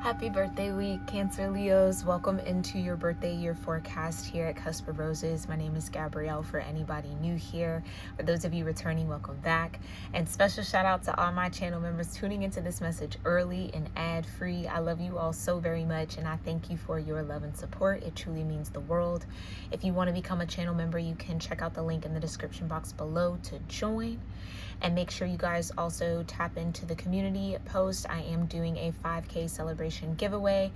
Happy birthday week, Cancer Leos. Welcome into your birthday year forecast here at Cusp of Roses. My name is Gabrielle for anybody new here. For those of you returning, welcome back. And special shout out to all my channel members tuning into this message early and ad-free. I love you all so very much, and I thank you for your love and support. It truly means the world. If you want to become a channel member, you can check out the link in the description box below to join. And make sure you guys also tap into the community post. I am doing a 5K celebration giveaway.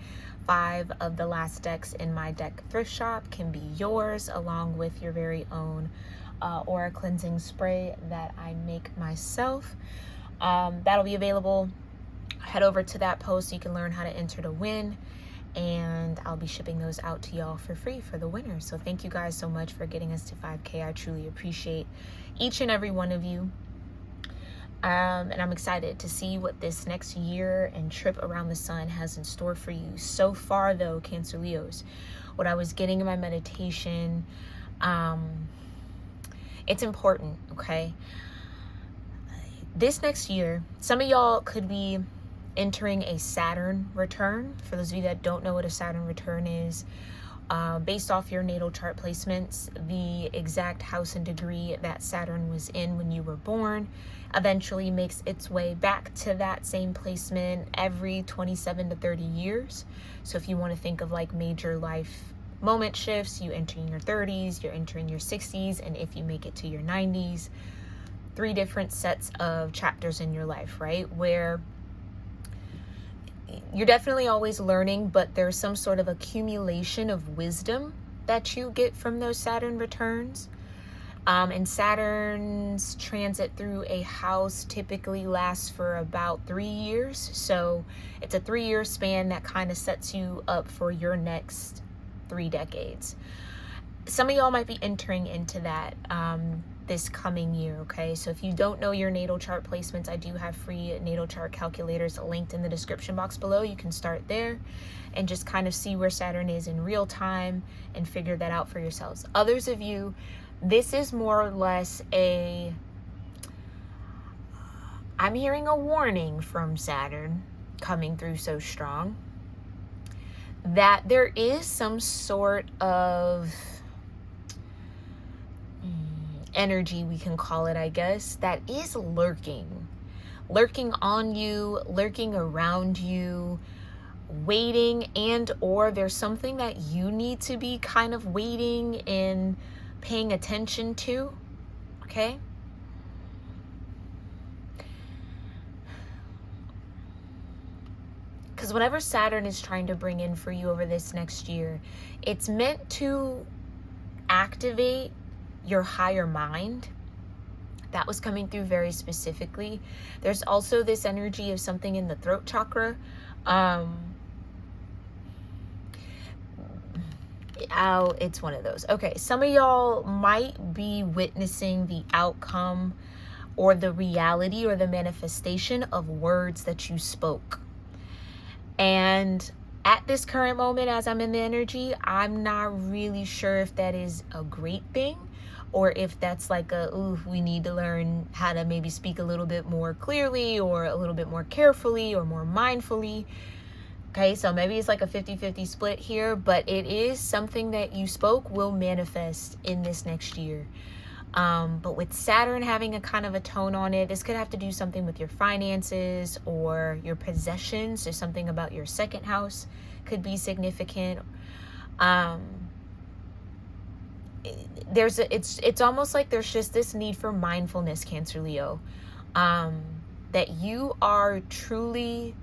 5 of the last decks in my deck thrift shop can be yours, along with your very own aura cleansing spray that I make myself. That'll be available. Head over to that post so you can learn how to enter to win. And I'll be shipping those out to y'all for free for the winners. So thank you guys so much for getting us to 5K. I truly appreciate each and every one of you. And I'm excited to see what this next year and trip around the sun has in store for you. So far, though, Cancer Leos, what I was getting in my meditation, it's important, okay? This next year, some of y'all could be entering a Saturn return. For those of you that don't know what a Saturn return is, based off your natal chart placements, the exact house and degree that Saturn was in when you were born eventually makes its way back to that same placement every 27 to 30 years. So if you want to think of like major life moment shifts, you enter in your 30s, you're entering your 60s, and if you make it to your 90s, 3 different sets of chapters in your life, right? Where you're definitely always learning, but there's some sort of accumulation of wisdom that you get from those Saturn returns. And Saturn's transit through a house typically lasts for about 3 years. So it's a 3-year span that kind of sets you up for your next 3 decades. Some of y'all might be entering into that this coming year, okay? So if you don't know your natal chart placements, I do have free natal chart calculators linked in the description box below. You can start there and just kind of see where Saturn is in real time and figure that out for yourselves. Others of you, this is more or less I'm hearing a warning from Saturn coming through so strong that there is some sort of energy, we can call it, I guess, that is lurking on you, lurking around you, waiting, and or there's something that you need to be kind of waiting and paying attention to, okay? Because whatever Saturn is trying to bring in for you over this next year, it's meant to activate your higher mind. That was coming through very specifically. There's also this energy of something in the throat chakra. It's one of those. Okay, some of y'all might be witnessing the outcome or the reality or the manifestation of words that you spoke. And at this current moment, as I'm in the energy, I'm not really sure if that is a great thing, or if that's like we need to learn how to maybe speak a little bit more clearly or a little bit more carefully or more mindfully. Okay, so maybe it's like a 50-50 split here, but it is something that you spoke will manifest in this next year. But with Saturn having a kind of a tone on it, this could have to do something with your finances or your possessions, or something about your second house could be significant. It's almost like there's just this need for mindfulness, Cancer Leo, that you are truly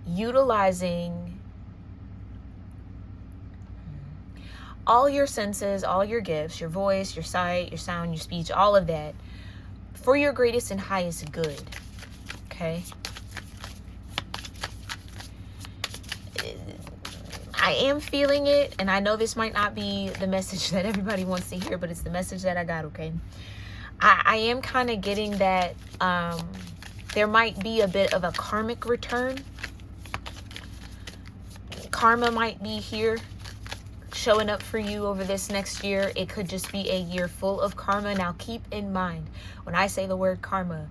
utilizing all your senses, all your gifts, your voice, your sight, your sound, your speech, all of that for your greatest and highest good, okay? I am feeling it, and I know this might not be the message that everybody wants to hear, but it's the message that I got, okay? I am kind of getting that there might be a bit of a karmic return. Karma might be here, showing up for you over this next year. It could just be a year full of karma. Now, keep in mind, when I say the word karma,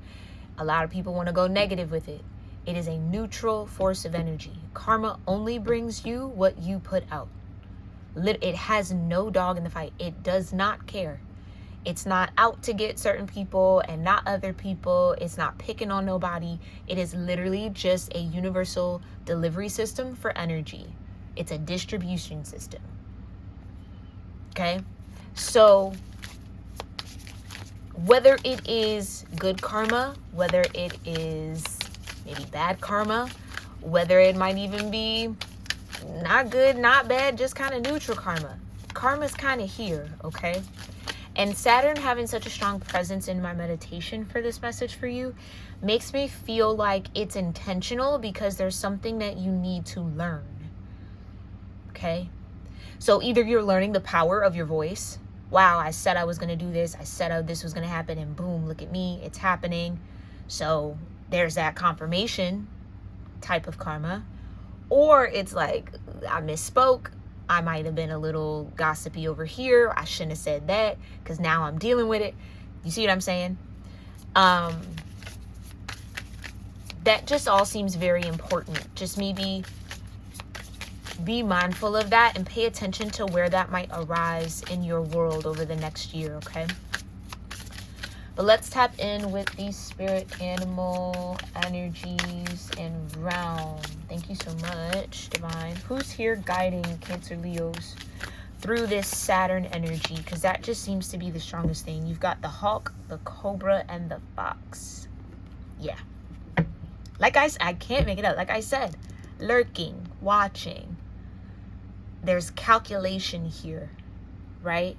a lot of people want to go negative with it. It is a neutral force of energy. Karma only brings you what you put out. It has no dog in the fight. It does not care. It's not out to get certain people and not other people. It's not picking on nobody. It is literally just a universal delivery system for energy. It's a distribution system. Okay? So whether it is good karma, whether it is maybe bad karma, whether it might even be not good, not bad, just kind of neutral karma. Karma's kind of here, okay? And Saturn having such a strong presence in my meditation for this message for you makes me feel like it's intentional because there's something that you need to learn, okay? So either you're learning the power of your voice. Wow, I said I was going to do this. I said this was going to happen, and boom, look at me. It's happening. So there's that confirmation type of karma. Or it's like, I misspoke. I might have been a little gossipy over here. I shouldn't have said that because now I'm dealing with it. You see what I'm saying? That just all seems very important. Just maybe be mindful of that and pay attention to where that might arise in your world over the next year, okay? But let's tap in with these spirit animal energies and realm. Thank you so much, Divine. Who's here guiding Cancer Leos through this Saturn energy? Because that just seems to be the strongest thing. You've got the hawk, the cobra, and the fox. Yeah. Like I can't make it up. Like I said, lurking, watching. There's calculation here, right?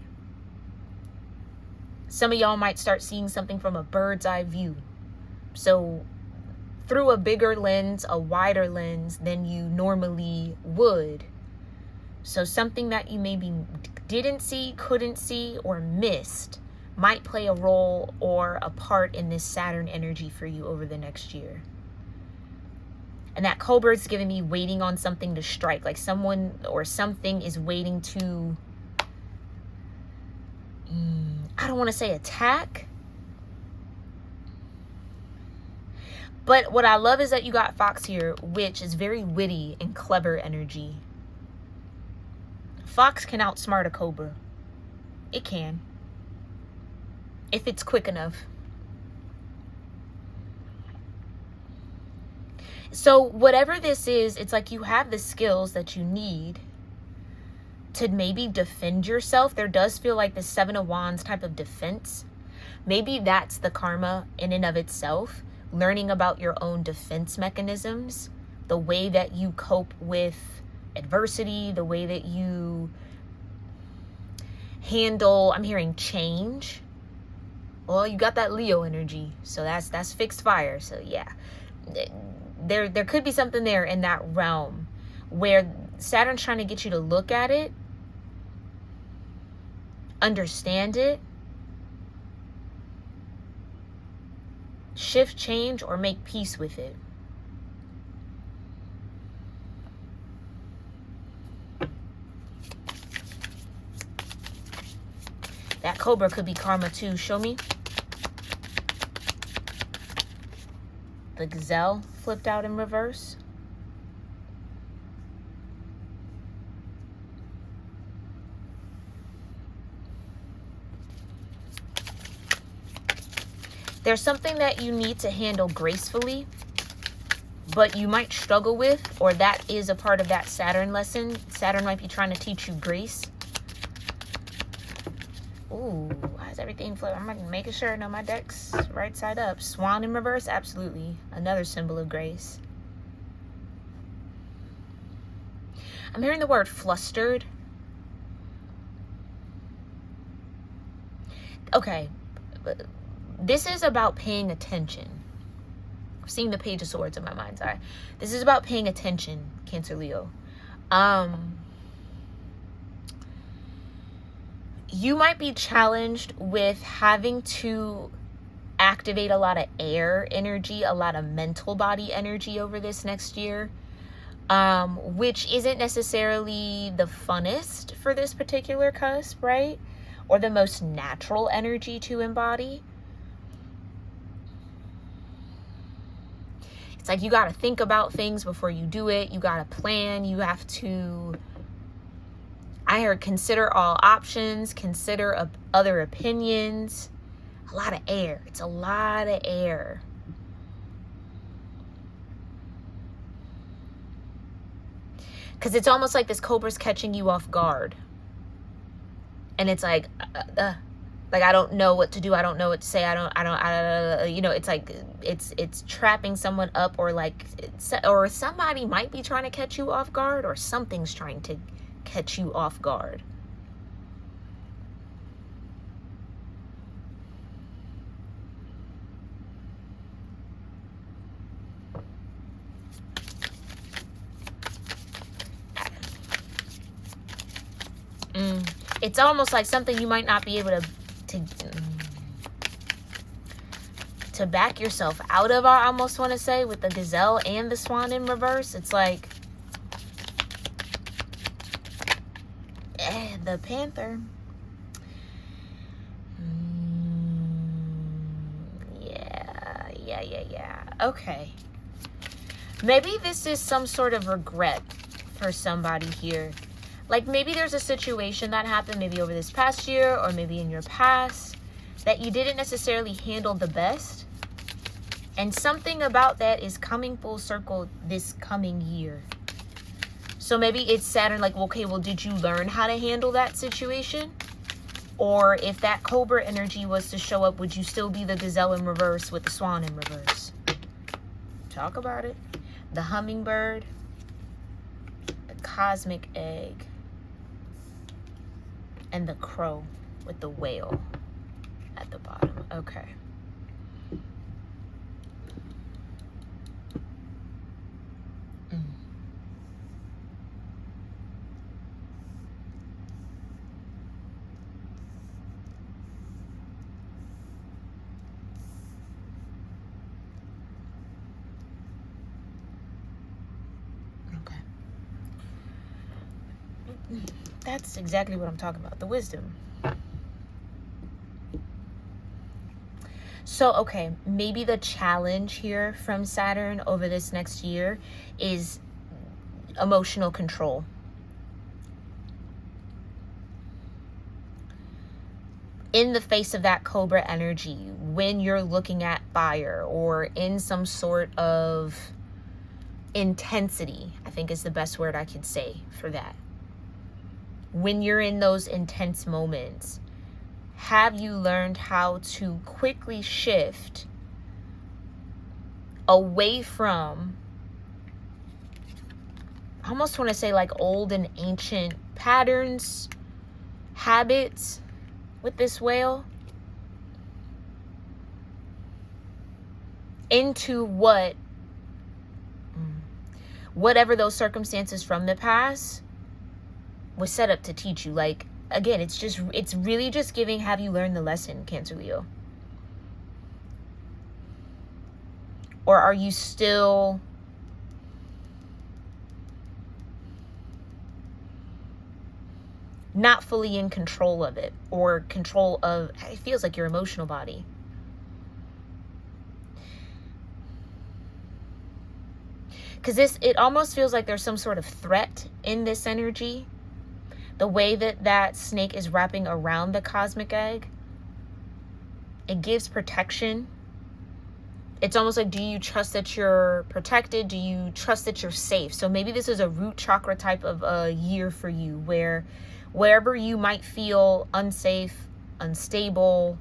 Some of y'all might start seeing something from a bird's eye view. So through a bigger lens, a wider lens than you normally would. So something that you maybe didn't see, couldn't see, or missed might play a role or a part in this Saturn energy for you over the next year. And that cobra is giving me waiting on something to strike. Like someone or something is waiting to, I don't want to say attack. But what I love is that you got Fox here, which is very witty and clever energy. Fox can outsmart a cobra. It can. If it's quick enough. So whatever this is, it's like you have the skills that you need to maybe defend yourself. There does feel like the Seven of Wands type of defense. Maybe that's the karma in and of itself. Learning about your own defense mechanisms, the way that you cope with adversity, the way that you handle, I'm hearing change. Well, you got that Leo energy, so that's fixed fire. So yeah, there could be something there in that realm where Saturn's trying to get you to look at it, understand it, shift, change, or make peace with it. That cobra could be karma too. Show me. The gazelle flipped out in reverse. There's something that you need to handle gracefully, but you might struggle with, or that is a part of that Saturn lesson. Saturn might be trying to teach you grace. Ooh, why is everything flipped? I'm making sure, no, my deck's right side up. Swan in reverse, absolutely. Another symbol of grace. I'm hearing the word flustered. Okay. This is about paying attention. I'm seeing the Page of Swords in my mind's eye. This is about paying attention, Cancer Leo. You might be challenged with having to activate a lot of air energy, a lot of mental body energy over this next year, which isn't necessarily the funnest for this particular cusp, right? Or the most natural energy to embody. It's like you got to think about things before you do it. You got to plan. You have to, I heard, consider all options, consider other opinions. A lot of air. It's a lot of air. Because it's almost like this cobra's catching you off guard. And it's like I don't know what to do. I don't know what to say. You know, it's like it's trapping someone up, or like, or somebody might be trying to catch you off guard, or something's trying to catch you off guard. It's almost like something you might not be able to back yourself out of, I almost want to say, with the gazelle and the swan in reverse. It's like the panther. Yeah. Okay. Maybe this is some sort of regret for somebody here. Like maybe there's a situation that happened maybe over this past year, or maybe in your past, that you didn't necessarily handle the best. And something about that is coming full circle this coming year. So maybe it's Saturn, like, okay, well, did you learn how to handle that situation? Or if that cobra energy was to show up, would you still be the gazelle in reverse with the swan in reverse? Talk about it. The hummingbird, the cosmic egg, and the crow with the whale at the bottom. Okay. That's exactly what I'm talking about. The wisdom. So, okay, maybe the challenge here from Saturn over this next year is emotional control. In the face of that cobra energy, when you're looking at fire or in some sort of intensity, I think is the best word I could say for that. When you're in those intense moments, have you learned how to quickly shift away from, I almost want to say like old and ancient patterns, habits with this whale, into whatever those circumstances from the past was set up to teach you? Like, again, it's really just giving, have you learned the lesson, Cancer Leo? Or are you still not fully in control of it, or control of, it feels like your emotional body? Because it almost feels like there's some sort of threat in this energy. The way that snake is wrapping around the cosmic egg, it gives protection. It's almost like, do you trust that you're protected? Do you trust that you're safe? So maybe this is a root chakra type of a year for you, where wherever you might feel unsafe, unstable,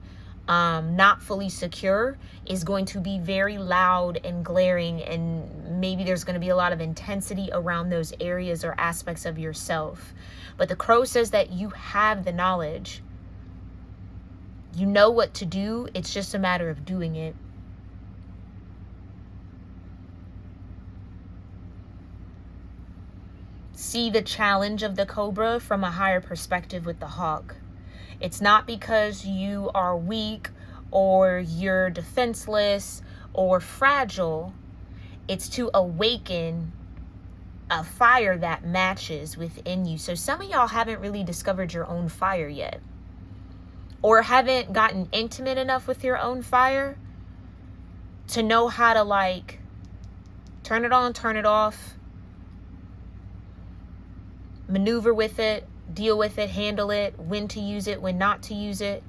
not fully secure, is going to be very loud and glaring, and maybe there's going to be a lot of intensity around those areas or aspects of yourself. But the crow says that you have the knowledge. You know what to do. It's just a matter of doing it. See the challenge of the cobra from a higher perspective with the hawk. It's not because you are weak or you're defenseless or fragile. It's to awaken a fire that matches within you. So some of y'all haven't really discovered your own fire yet, or haven't gotten intimate enough with your own fire to know how to like Turn it on, turn it off. Maneuver with it, deal with it, handle it, when to use it, when not to use it.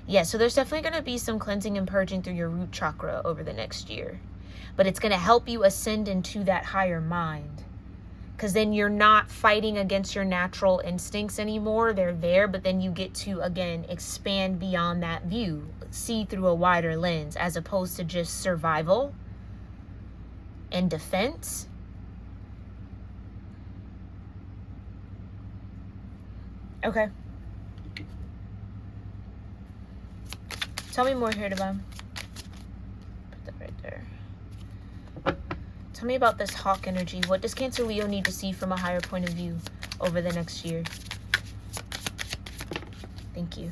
Yeah, so there's definitely going to be some cleansing and purging through your root chakra over the next year. But it's going to help you ascend into that higher mind. Because then you're not fighting against your natural instincts anymore. They're there, but then you get to, again, expand beyond that view. See through a wider lens, as opposed to just survival and defense. Okay. Tell me more here, Divine. Put that right there. Tell me about this hawk energy. What does Cancer Leo need to see from a higher point of view over the next year? Thank you.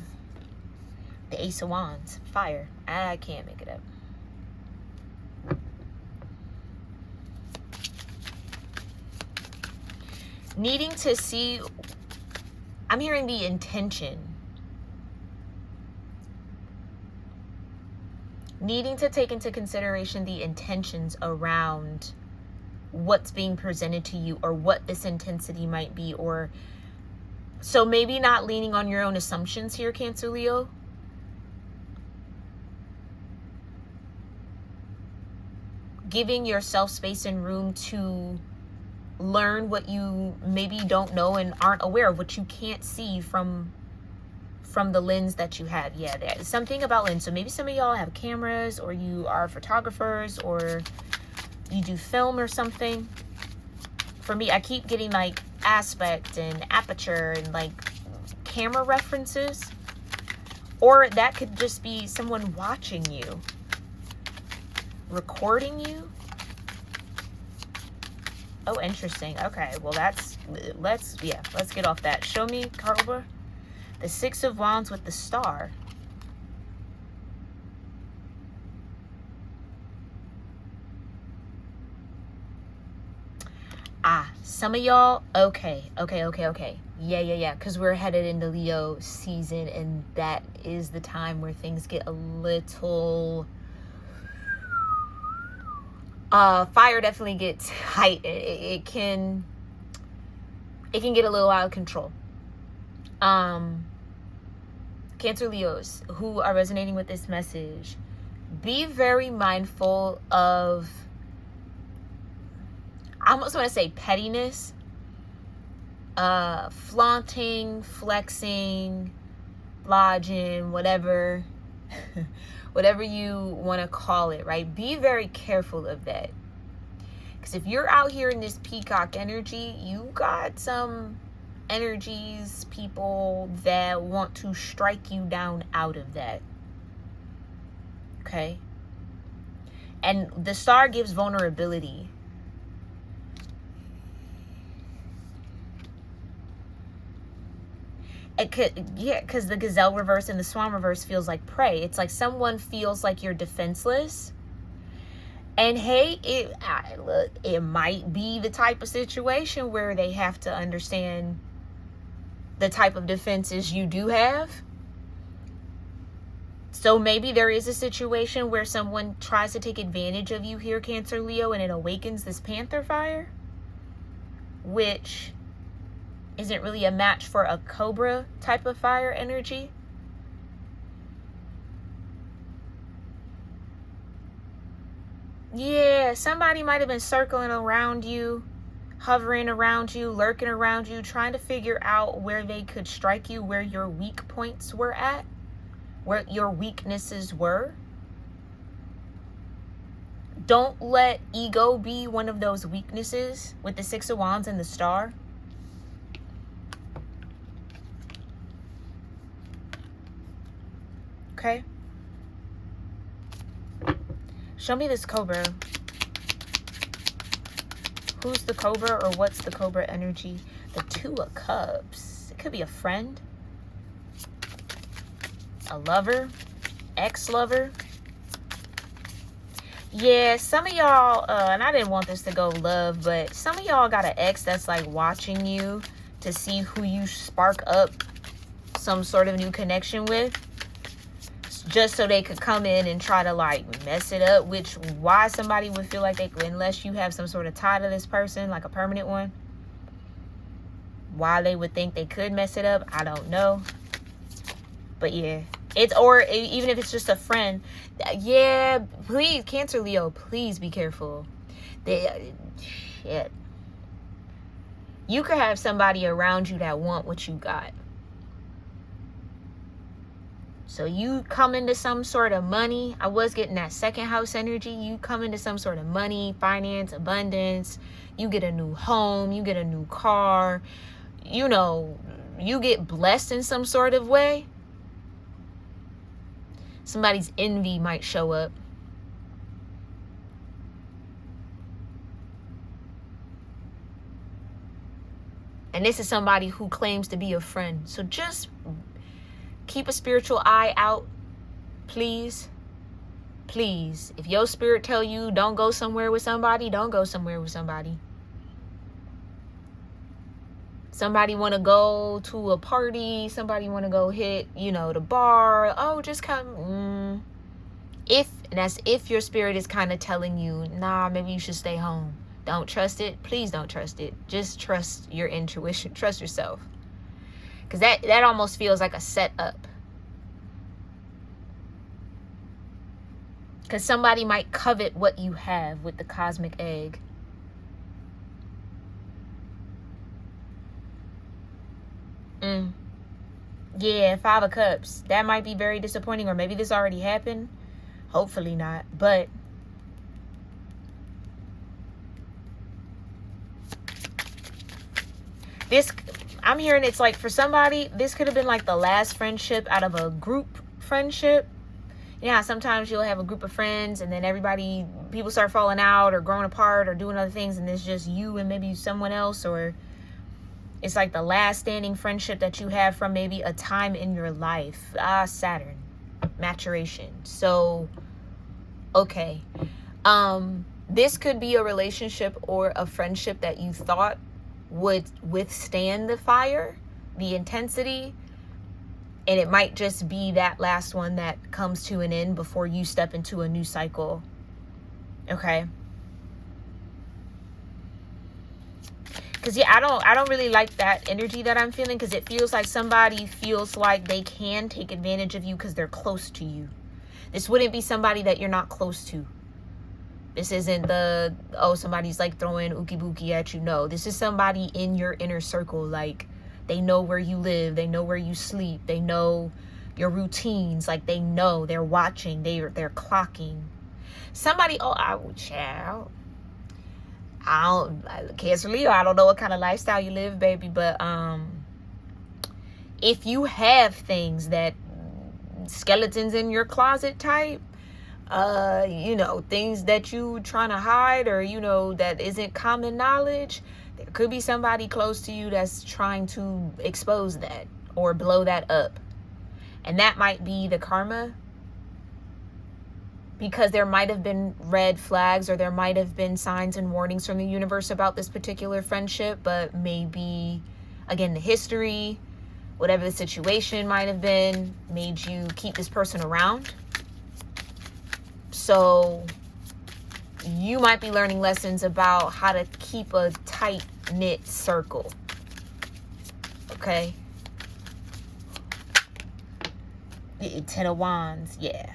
The Ace of Wands. Fire. I can't make it up. Needing to see... I'm hearing the intention. Needing to take into consideration the intentions around what's being presented to you, or what this intensity might be, or so maybe not leaning on your own assumptions here, Cancer Leo. Giving yourself space and room to learn what you maybe don't know and aren't aware of, what you can't see from the lens that you have. Yeah, there's something about lens. So maybe some of y'all have cameras, or you are photographers, or you do film or something. For me, I keep getting like aspect and aperture and like camera references. Or that could just be someone watching you, recording you. Oh, interesting. Okay, well let's get off that. Show me, Cobra. The Six of Wands with the star. Some of y'all, okay. Yeah. Because we're headed into Leo season, and that is the time where things get a little... fire definitely gets height. It can get a little out of control. Cancer Leos who are resonating with this message, be very mindful of, I almost want to say pettiness, flaunting, flexing, lodging, whatever whatever you want to call it, right? Be very careful of that. Because if you're out here in this peacock energy, you got some energies, people that want to strike you down out of that. Okay? And the star gives vulnerability. It could, yeah, because the gazelle reverse and the swan reverse feels like prey. It's like someone feels like you're defenseless. And hey, it might be the type of situation where they have to understand the type of defenses you do have. So maybe there is a situation where someone tries to take advantage of you here, Cancer Leo, and it awakens this panther fire, which isn't really a match for a cobra type of fire energy. Yeah, somebody might have been circling around you, hovering around you, lurking around you, trying to figure out where they could strike you, where your weak points were at, where your weaknesses were. Don't let ego be one of those weaknesses with the Six of Wands and the star. Okay? Show me this cobra. Who's the cobra, or what's the cobra energy? The Two of Cups. It could be a friend, a lover, ex-lover. Yeah, some of y'all, and I didn't want this to go love, but some of y'all got an ex that's like watching you to see who you spark up some sort of new connection with. just so they could come in and try to like mess it up, which why somebody would feel like they could, unless you have some sort of tie to this person, like a permanent one, why they would think they could mess it up, I don't know. But yeah, it's, or even if it's just a friend, yeah, please, Cancer, Leo, please be careful. Shit, you could have somebody around you that want what you got. So you come into some sort of money. I was getting that second house energy. You come into some sort of money, finance, abundance. You get a new home. You get a new car. You know, you get blessed in some sort of way. Somebody's envy might show up. And this is somebody who claims to be a friend. So just keep a spiritual eye out, please. Please. If your spirit tell you don't go somewhere with somebody, don't go somewhere with somebody. Somebody want to go to a party. Somebody want to go hit, you know, the bar. Oh, just come. If your spirit is kind of telling you, nah, maybe you should stay home. Don't trust it. Please don't trust it. Just trust your intuition. Trust yourself. Because that almost feels like a setup. Because somebody might covet what you have with the cosmic egg. Yeah, 5 of Cups. That might be very disappointing. Or maybe this already happened. Hopefully not. But this, I'm hearing it's like for somebody, this could have been like the last friendship out of a group friendship. You know how sometimes you'll have a group of friends and then people start falling out or growing apart or doing other things, and it's just you and maybe someone else, or it's like the last standing friendship that you have from maybe a time in your life. Saturn, maturation. So, okay. This could be a relationship or a friendship that you thought would withstand the fire, the intensity, and it might just be that last one that comes to an end before you step into a new cycle. Okay. Because yeah, I don't really like that energy that I'm feeling, because it feels like somebody feels like they can take advantage of you because they're close to you. This wouldn't be somebody that you're not close to. This isn't the, oh, somebody's like throwing ookie bookie at you. No, this is somebody in your inner circle. Like, they know where you live. They know where you sleep. They know your routines. Like, they know. They're watching. They're clocking. Somebody, child. Cancer, Leo, I don't know what kind of lifestyle you live, baby. But if you have things that skeletons in your closet type, you know, things that you trying to hide, or, you know, that isn't common knowledge, there could be somebody close to you that's trying to expose that or blow that up. And that might be the karma, because there might have been red flags, or there might have been signs and warnings from the universe about this particular friendship, but maybe, again, the history, whatever the situation might have been, made you keep this person around. So you might be learning lessons about how to keep a tight-knit circle. Okay? 10 of Wands, yeah.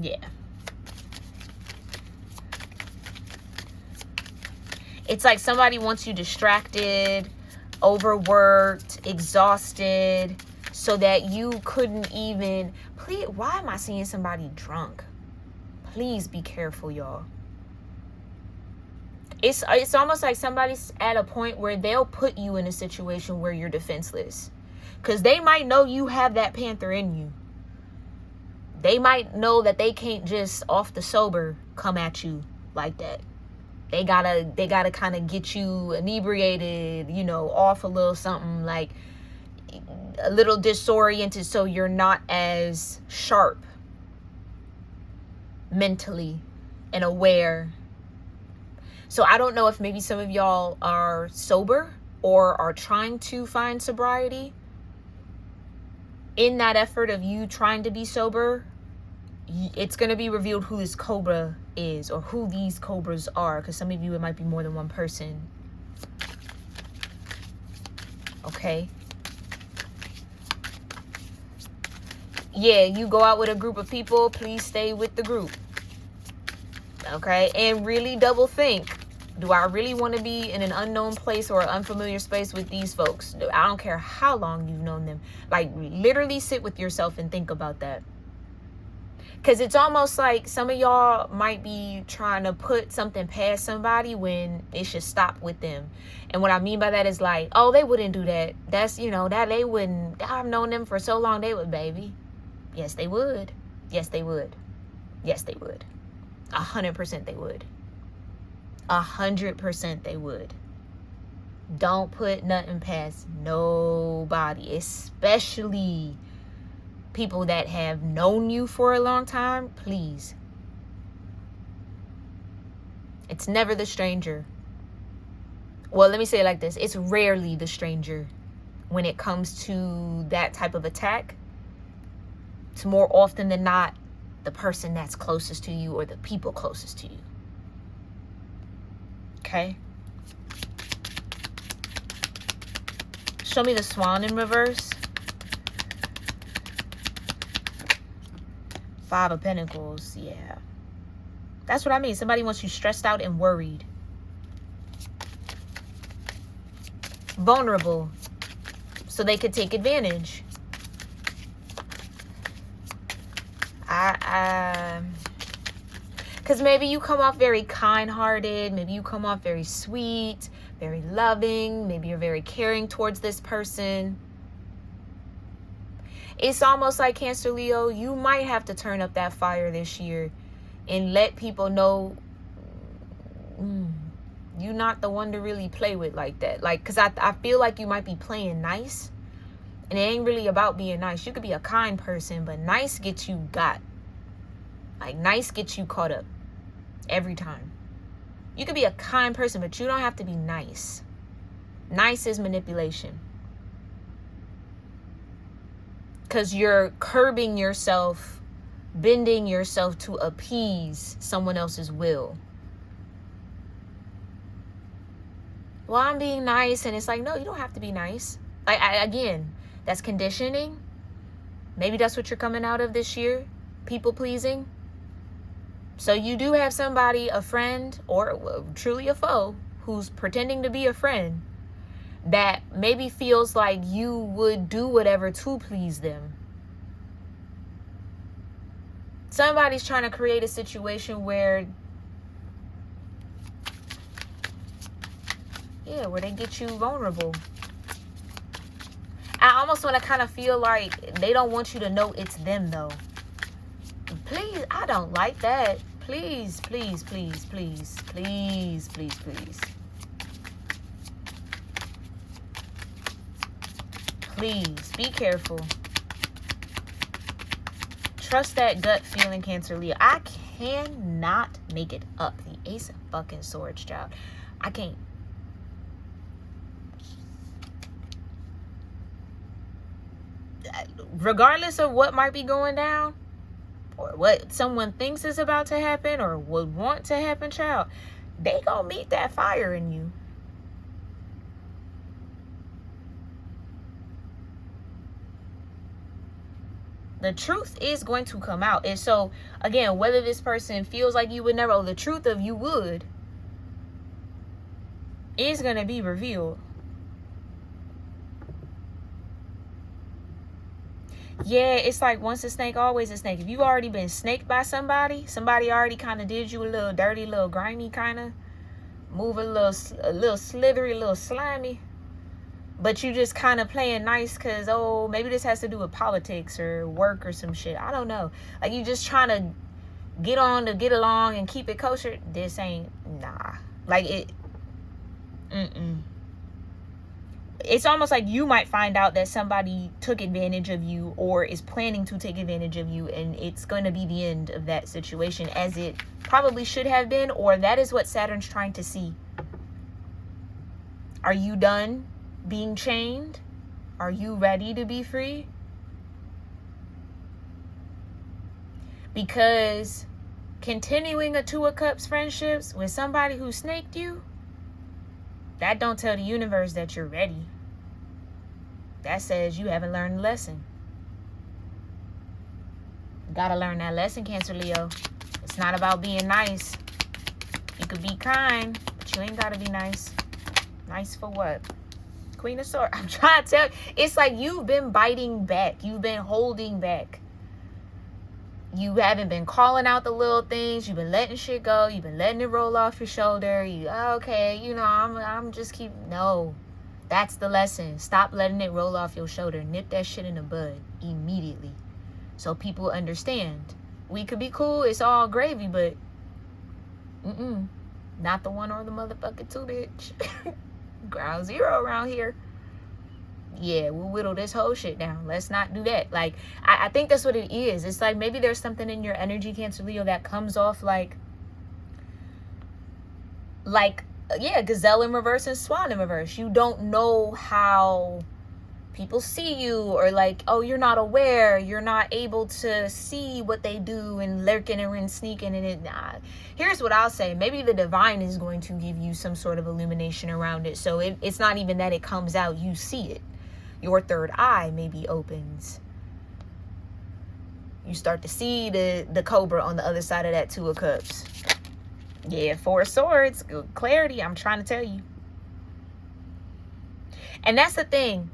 Yeah. It's like somebody wants you distracted, overworked, exhausted, so that you couldn't even... Please, why am I seeing somebody drunk? Please be careful, y'all. It's almost like somebody's at a point where they'll put you in a situation where you're defenseless. Because they might know you have that panther in you. They might know that they can't just off the sober come at you like that. They gotta kind of get you inebriated, you know, off a little something, like a little disoriented, so you're not as sharp mentally and aware. So I don't know if maybe some of y'all are sober or are trying to find sobriety. in that effort of you trying to be sober, it's going to be revealed who this cobra is, or who these cobras are, because some of you, it might be more than one person. Okay. Yeah, you go out with a group of people, please stay with the group. Okay, and really double think. Do I really want to be in an unknown place or an unfamiliar space with these folks? I don't care how long you've known them. Like, literally sit with yourself and think about that. Because it's almost like some of y'all might be trying to put something past somebody when it should stop with them. And what I mean by that is like, oh, they wouldn't do that. That's, you know, that they wouldn't. I've known them for so long, they would, baby. Yes, they would. Yes, they would. Yes, they would. 100% they would. 100% they would. Don't put nothing past nobody, especially people that have known you for a long time. Please. It's never the stranger. Well, let me say it like this. It's rarely the stranger when it comes to that type of attack. It's more often than not the person that's closest to you or the people closest to you. Okay. Show me the swan in reverse. 5 of Pentacles. Yeah. That's what I mean. Somebody wants you stressed out and worried. Vulnerable. So they could take advantage. Because maybe you come off very kind-hearted. Maybe you come off very sweet, very loving. Maybe you're very caring towards this person. It's almost like, Cancer, Leo, you might have to turn up that fire this year and let people know you're not the one to really play with like that. Like, because I feel like you might be playing nice. And it ain't really about being nice. You could be a kind person, but nice gets you got. Like, nice gets you caught up every time. You could be a kind person, but you don't have to be nice. Nice is manipulation. Because you're curbing yourself, bending yourself to appease someone else's will. Well, I'm being nice, and it's like, no, you don't have to be nice. Like, again, that's conditioning. Maybe that's what you're coming out of this year. People pleasing. So you do have somebody, a friend, or truly a foe, who's pretending to be a friend, that maybe feels like you would do whatever to please them. Somebody's trying to create a situation where, where they get you vulnerable. I almost want to kind of feel like they don't want you to know it's them, though. Please, I don't like that. Please, please, please, please, please, please, please. Please, be careful. Trust that gut feeling, Cancer, Leo. I cannot make it up. The Ace of fucking Swords, child. I can't. Regardless of what might be going down, or what someone thinks is about to happen, or would want to happen, child, they gonna meet that fire in you. The truth is going to come out. And so, again, whether this person feels like you would never, or the truth of you would, is going to be revealed. Yeah, it's like once a snake, always a snake. If you've already been snaked by somebody already kind of did you a little dirty, little grimy kind of, move a little slithery, a little slimy, but you just kind of playing nice because, oh, maybe this has to do with politics or work or some shit. I don't know. Like, you just trying to get on to get along and keep it kosher. This ain't, nah. Like, it, it's almost like you might find out that somebody took advantage of you or is planning to take advantage of you, and it's going to be the end of that situation, as it probably should have been, or that is what Saturn's trying to see. Are you done being chained? Are you ready to be free? Because continuing a Two of Cups friendships with somebody who snaked you, that don't tell the universe that you're ready. That says you haven't learned the lesson. You gotta learn that lesson, Cancer Leo. It's not about being nice. You could be kind, but you ain't gotta be nice. Nice for what? Queen of Swords. I'm trying to tell you. It's like you've been biting back. You've been holding back. You haven't been calling out the little things. You've been letting shit go. You've been letting it roll off your shoulder. Okay, I'm just no. That's the lesson. Stop letting it roll off your shoulder. Nip that shit in the bud immediately. So people understand. We could be cool. It's all gravy, but not the one or the motherfucking two, bitch. Ground zero around here. Yeah, we'll whittle this whole shit down. Let's not do that. Like, I think that's what it is. It's like maybe there's something in your energy, Cancer Leo, that comes off like gazelle in reverse and swan in reverse. You don't know how people see you, or like, oh, you're not aware. You're not able to see what they do and lurking and sneaking and it. Nah. Here's what I'll say. Maybe the divine is going to give you some sort of illumination around it. So it's not even that it comes out. You see it. Your third eye maybe opens. You start to see the cobra on the other side of that Two of Cups. Yeah, Four of Swords. Clarity, I'm trying to tell you. And that's the thing.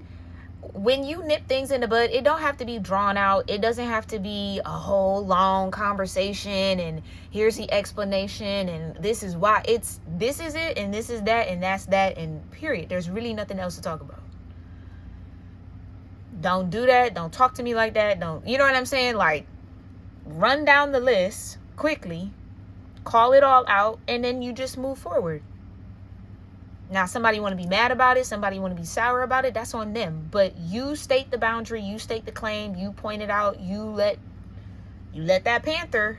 When you nip things in the bud, it don't have to be drawn out. It doesn't have to be a whole long conversation and here's the explanation and this is why. This is it and this is that and that's that and period. There's really nothing else to talk about. Don't do that. Don't talk to me like that. Don't, you know what I'm saying? Like, run down the list quickly, call it all out, and then you just move forward. Now, somebody want to be mad about it. Somebody want to be sour about it. That's on them. But you state the boundary. You state the claim. You point it out. You let that panther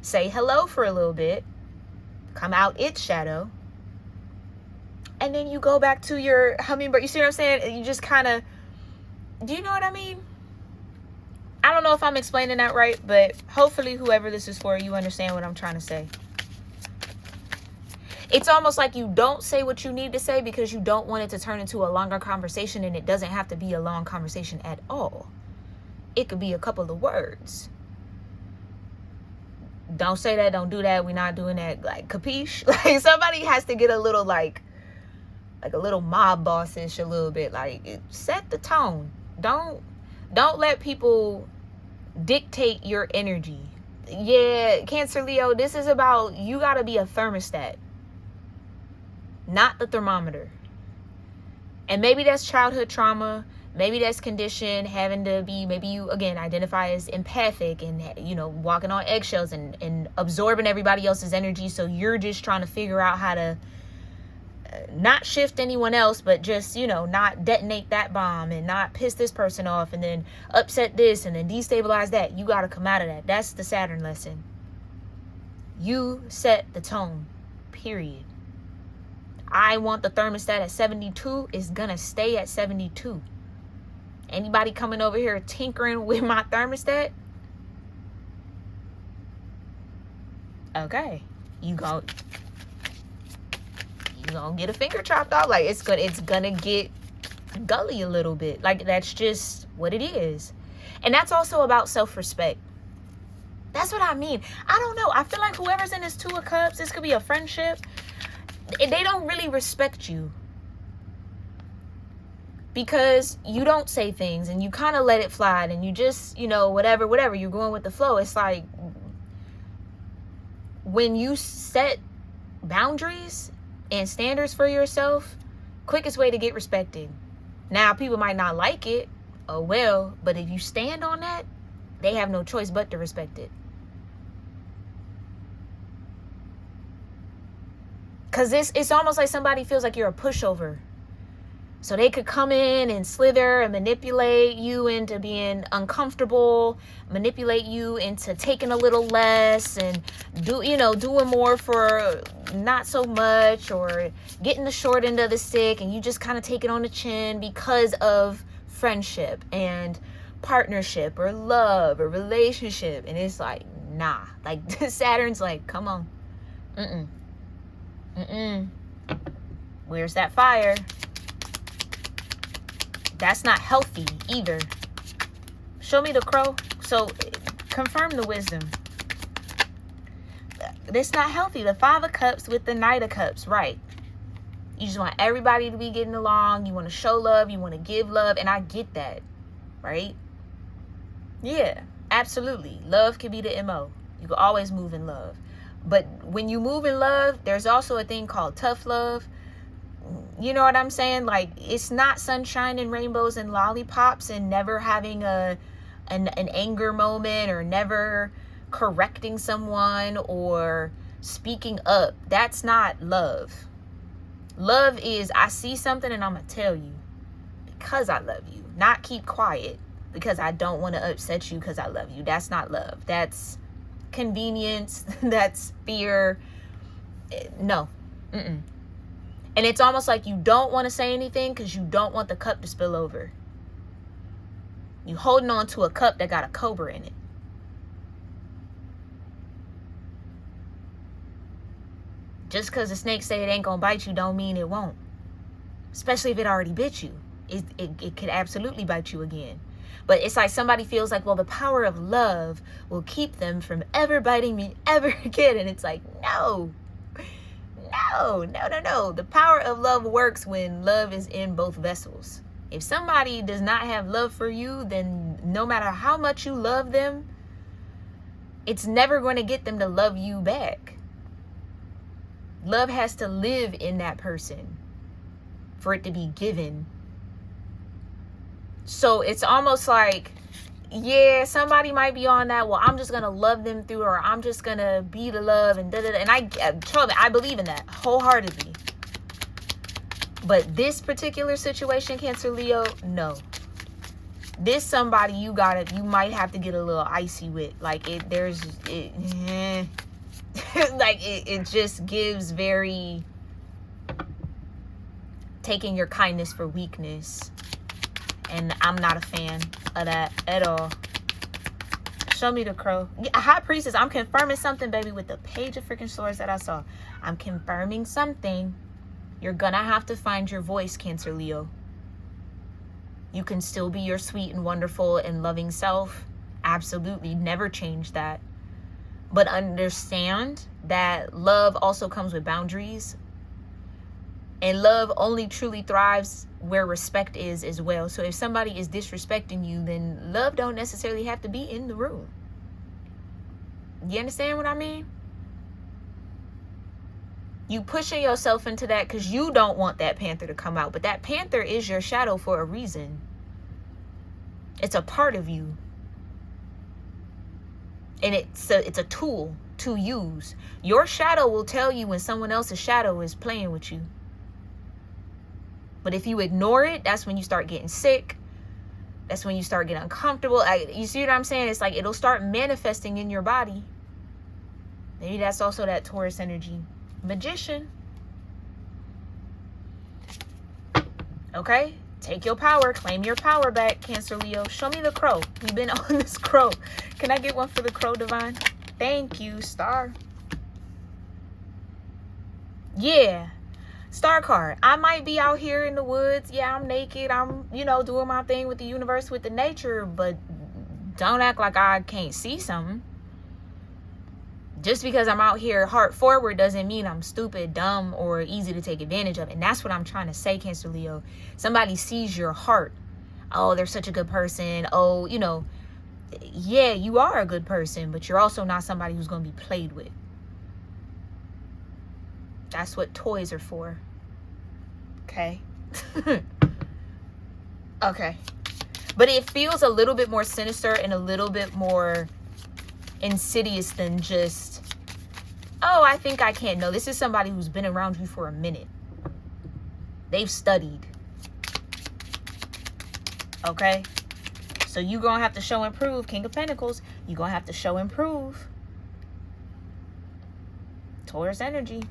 say hello for a little bit. Come out its shadow. And then you go back to your hummingbird. You see what I'm saying? You just kind of, do you know what I mean? I don't know if I'm explaining that right, but hopefully whoever this is for, you understand what I'm trying to say. It's almost like you don't say what you need to say because you don't want it to turn into a longer conversation, and it doesn't have to be a long conversation at all. It could be a couple of words. Don't say that, don't do that, we're not doing that, like, capiche? Like, somebody has to get a little, like a little mob boss-ish a little bit. Like, set the tone. Don't let people dictate your energy. Yeah, Cancer Leo, this is about, you gotta be a thermostat, not the thermometer. And maybe that's childhood trauma. Maybe that's conditioned, having to be, maybe you, again, identify as empathic and, you know, walking on eggshells and absorbing everybody else's energy. So you're just trying to figure out how to not shift anyone else, but just, you know, not detonate that bomb and not piss this person off and then upset this and then destabilize that. You got to come out of that. That's the Saturn lesson. You set the tone, period. I want the thermostat at 72. It's going to stay at 72. Anybody coming over here tinkering with my thermostat? Okay. You gonna get a finger chopped off. Like, it's gonna get gully a little bit. Like, that's just what it is. And that's also about self-respect. That's what I mean. I don't know. I feel like whoever's in this Two of Cups, this could be a friendship, they don't really respect you. Because you don't say things and you kind of let it fly and you just, you know, whatever, you're going with the flow. It's like when you set boundaries and standards for yourself, quickest way to get respected. Now, people might not like it, oh well, but if you stand on that, they have no choice but to respect it. Because it's almost like somebody feels like you're a pushover. So they could come in and slither and manipulate you into being uncomfortable, manipulate you into taking a little less and doing more for not so much, or getting the short end of the stick and you just kind of take it on the chin because of friendship and partnership or love or relationship, and it's like, nah. Like Saturn's like, come on. Where's that fire? That's not healthy either. Show me the crow. So confirm the wisdom. It's not healthy. The Five of Cups with the Knight of Cups, right? You just want everybody to be getting along. You want to show love. You want to give love. And I get that, right? Yeah, absolutely. Love can be the MO. You can always move in love. But when you move in love, there's also a thing called tough love. You know what I'm saying? Like, it's not sunshine and rainbows and lollipops and never having an anger moment or never correcting someone or speaking up. That's not love. Love is, I see something and I'm going to tell you because I love you. Not keep quiet because I don't want to upset you because I love you. That's not love. That's convenience. That's fear. No. And it's almost like you don't want to say anything because you don't want the cup to spill over. You holding on to a cup that got a cobra in it. Just because the snake say it ain't gonna bite you don't mean it won't. Especially if it already bit you. It could absolutely bite you again. But it's like somebody feels like, well, the power of love will keep them from ever biting me ever again. And it's like, no. The power of love works when love is in both vessels. If somebody does not have love for you, then no matter how much you love them, it's never going to get them to love you back. Love has to live in that person for it to be given. So it's almost like, yeah, somebody might be on that, well, I'm just going to love them through, or I'm just going to be the love and da-da-da. And I believe in that wholeheartedly. But this particular situation, Cancer, Leo, no. This somebody you might have to get a little icy with. Like it just gives very taking your kindness for weakness. And I'm not a fan of that at all. Show me the crow. High Priestess, I'm confirming something, baby, with the Page of freaking Swords that I saw. I'm confirming something. You're gonna have to find your voice, Cancer, Leo. You can still be your sweet and wonderful and loving self. Absolutely. Never change that. But understand that love also comes with boundaries. And love only truly thrives where respect is as well. So if somebody is disrespecting you, then love don't necessarily have to be in the room. You understand what I mean? You pushing yourself into that because you don't want that panther to come out. But that panther is your shadow for a reason. It's a part of you. And it's a tool to use. Your shadow will tell you when someone else's shadow is playing with you. But if you ignore it, that's when you start getting sick. That's when you start getting uncomfortable. You see what I'm saying? It's like it'll start manifesting in your body. Maybe that's also that Taurus energy. Magician. Okay? Take your power. Claim your power back, Cancer, Leo. Show me the crow. We've been on this crow. Can I get one for the crow, Divine? Thank you, Star. Yeah. Star card. I might be out here in the woods. Yeah, I'm naked. I'm, doing my thing with the universe, with the nature. But don't act like I can't see something. Just because I'm out here heart forward doesn't mean I'm stupid, dumb, or easy to take advantage of. And that's what I'm trying to say, Cancer, Leo. Somebody sees your heart. Oh, they're such a good person. Oh, yeah, you are a good person, but you're also not somebody who's going to be played with. That's what toys are for. Okay. Okay. But it feels a little bit more sinister and a little bit more insidious than just, oh, I think I can. No, this is somebody who's been around you for a minute. They've studied. Okay. So you're going to have to show and prove. King of Pentacles. You're going to have to show and prove. Taurus energy.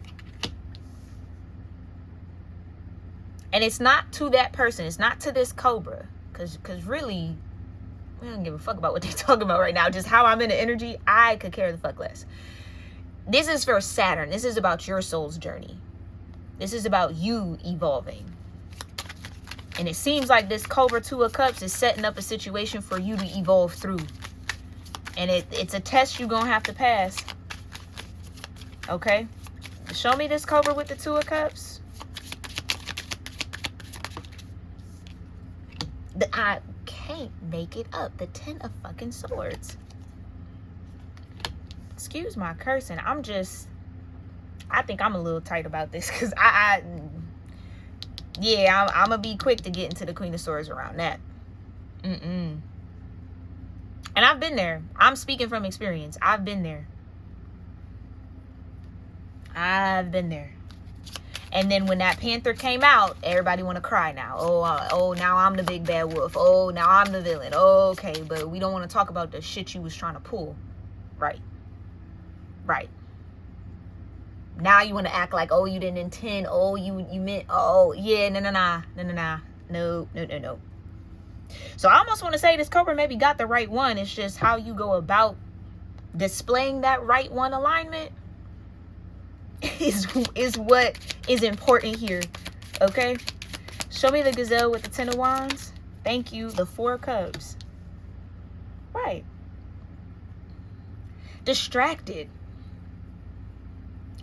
And it's not to that person. It's not to this cobra. Because really, I don't give a fuck about what they're talking about right now. Just how I'm in the energy, I could care the fuck less. This is for Saturn. This is about your soul's journey. This is about you evolving. And it seems like this Cobra Two of Cups is setting up a situation for you to evolve through. And it's a test you're going to have to pass. Okay? Show me this Cobra with the Two of Cups. I can't make it up. The Ten of fucking Swords. Excuse my cursing. I think I'm a little tight about this because I'm gonna be quick to get into the Queen of Swords around that. And I've been there. I'm speaking from experience. I've been there. And then when that panther came out, everybody want to cry now. Oh, now I'm the big bad wolf. Oh, now I'm the villain. Oh, okay, but we don't want to talk about the shit you was trying to pull. Right. Now you want to act like, oh, you didn't intend. Oh, you meant. Oh, yeah, no. So I almost want to say this Cobra maybe got the right one. It's just how you go about displaying that right one alignment is what is important here. Okay, show me the gazelle with the Ten of Wands. Thank you. The Four of Cups. Right. Distracted.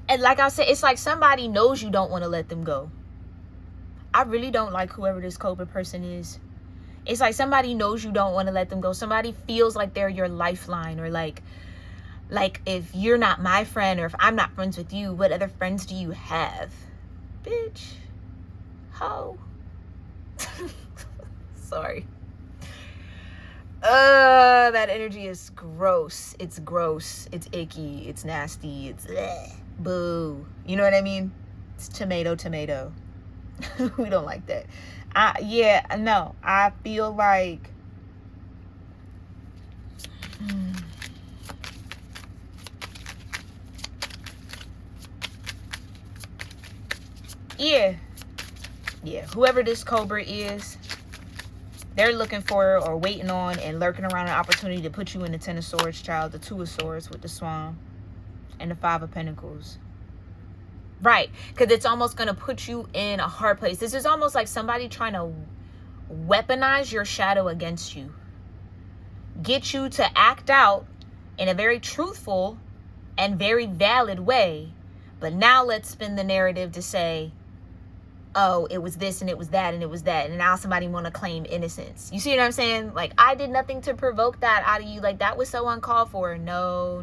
And like I said, it's like somebody knows you don't want to let them go. I really don't like whoever this Cobra person is. It's like somebody knows you don't want to let them go. Somebody feels like they're your lifeline, or like if you're not my friend, or if I'm not friends with you, what other friends do you have? Bitch. Ho. Sorry. That energy is gross. It's gross. It's icky. It's nasty. It's boo. You know what I mean? It's tomato. We don't like that. No. I feel like yeah, whoever this Cobra is, they're looking for or waiting on and lurking around an opportunity to put you in the Ten of Swords, child, the Two of Swords with the Swan, and the Five of Pentacles. Right, because it's almost going to put you in a hard place. This is almost like somebody trying to weaponize your shadow against you. Get you to act out in a very truthful and very valid way. But now let's spin the narrative to say, oh, it was this and it was that and it was that. And now somebody want to claim innocence. You see what I'm saying? Like, I did nothing to provoke that out of you. Like, that was so uncalled for. No.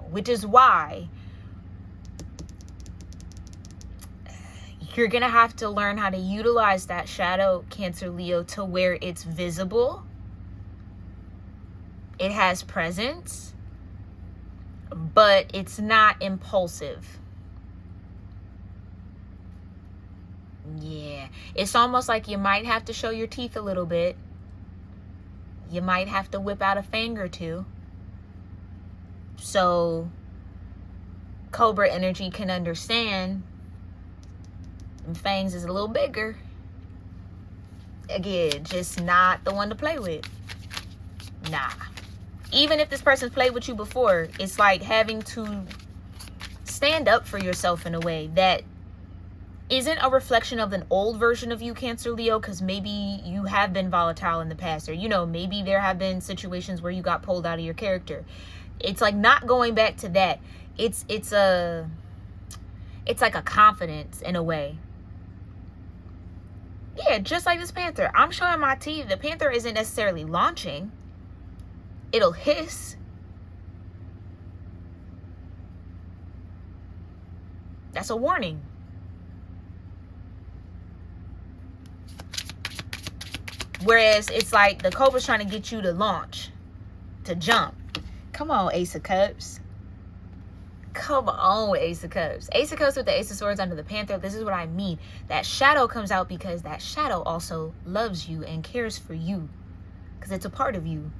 Which is why you're going to have to learn how to utilize that shadow, Cancer, Leo, to where it's visible. It has presence, but it's not impulsive. Yeah, it's almost like you might have to show your teeth a little bit. You might have to whip out a fang or two. So Cobra energy can understand and fangs is a little bigger. Again, just not the one to play with. Nah. Even if this person's played with you before, it's like having to stand up for yourself in a way that isn't a reflection of an old version of you, Cancer, Leo, because maybe you have been volatile in the past, or, you know, maybe there have been situations where you got pulled out of your character. It's like not going back to that. It's like a confidence in a way. Yeah, just like this panther. I'm showing my teeth. The panther isn't necessarily launching. It'll hiss. That's a warning. Whereas it's like the Cobra's trying to get you to launch, to jump. Come on, Ace of Cups. Come on, Ace of Cups. Ace of Cups with the Ace of Swords under the Panther. This is what I mean. That shadow comes out because that shadow also loves you and cares for you. Because it's a part of you.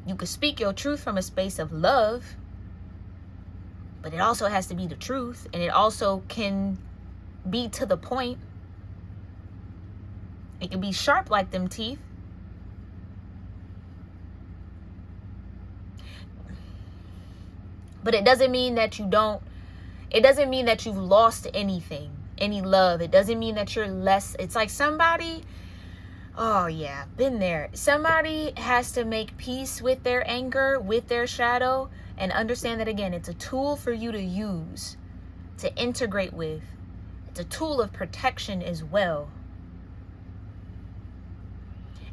You could speak your truth from a space of love. But it also has to be the truth. And it also can be to the point. It can be sharp like them teeth. But it doesn't mean that you don't, it doesn't mean that you've lost anything, any love. It doesn't mean that you're less. It's like somebody, oh yeah, been there. Somebody has to make peace with their anger, with their shadow, and understand that, again, it's a tool for you to use, to integrate with. It's a tool of protection as well.